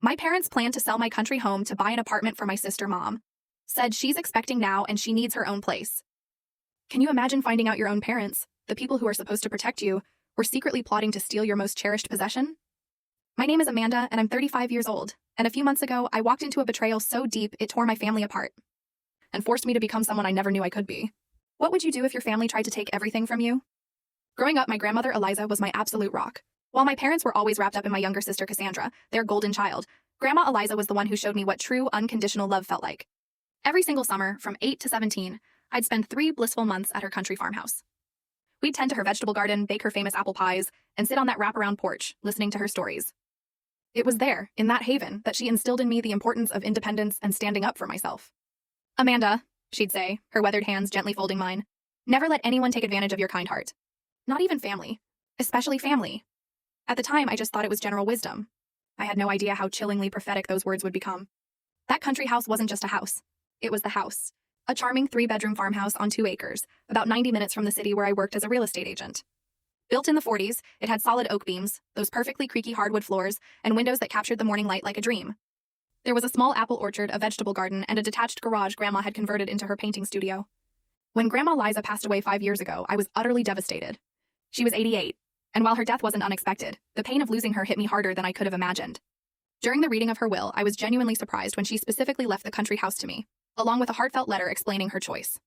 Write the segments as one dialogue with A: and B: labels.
A: My parents plan to sell my country home to buy an apartment for my sister mom. Said she's expecting now and she needs her own place. Can you imagine finding out your own parents, the people who are supposed to protect you, were secretly plotting to steal your most cherished possession? My name is Amanda and I'm 35 years old, and a few months ago I walked into a betrayal so deep it tore my family apart and forced me to become someone I never knew I could be. What would you do if your family tried to take everything from you? Growing up, my grandmother Eliza was my absolute rock. While my parents were always wrapped up in my younger sister Cassandra, their golden child, Grandma Eliza was the one who showed me what true, unconditional love felt like. Every single summer, from 8 to 17, I'd spend 3 blissful months at her country farmhouse. We'd tend to her vegetable garden, bake her famous apple pies, and sit on that wraparound porch, listening to her stories. It was there, in that haven, that she instilled in me the importance of independence and standing up for myself. Amanda, she'd say, her weathered hands gently folding mine, never let anyone take advantage of your kind heart. Not even family. Especially family. At the time, I just thought it was general wisdom. I had no idea how chillingly prophetic those words would become. That country house wasn't just a house. It was the house. A charming 3-bedroom farmhouse on 2 acres, about 90 minutes from the city where I worked as a real estate agent. Built in the 40s, it had solid oak beams, those perfectly creaky hardwood floors, and windows that captured the morning light like a dream. There was a small apple orchard, a vegetable garden, and a detached garage Grandma had converted into her painting studio. When Grandma Liza passed away 5 years ago, I was utterly devastated. She was 88, and while her death wasn't unexpected, the pain of losing her hit me harder than I could have imagined. During the reading of her will, I was genuinely surprised when she specifically left the country house to me, along with a heartfelt letter explaining her choice.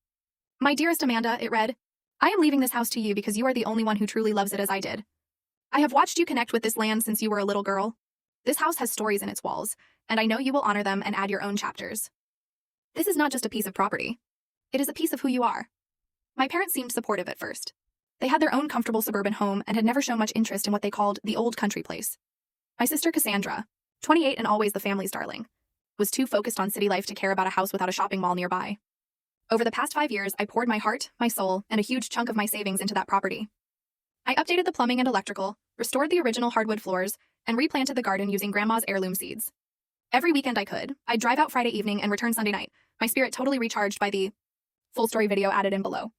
A: My dearest Amanda, it read, I am leaving this house to you because you are the only one who truly loves it as I did. I have watched you connect with this land since you were a little girl. This house has stories in its walls, and I know you will honor them and add your own chapters. This is not just a piece of property. It is a piece of who you are. My parents seemed supportive at first. They had their own comfortable suburban home and had never shown much interest in what they called the old country place. My sister Cassandra, 28 and always the family's darling, was too focused on city life to care about a house without a shopping mall nearby. Over the past 5 years, I poured my heart, my soul, and a huge chunk of my savings into that property. I updated the plumbing and electrical, restored the original hardwood floors, and replanted the garden using Grandma's heirloom seeds. Every weekend I'd drive out Friday evening and return Sunday night, my spirit totally recharged by the full story video added in below.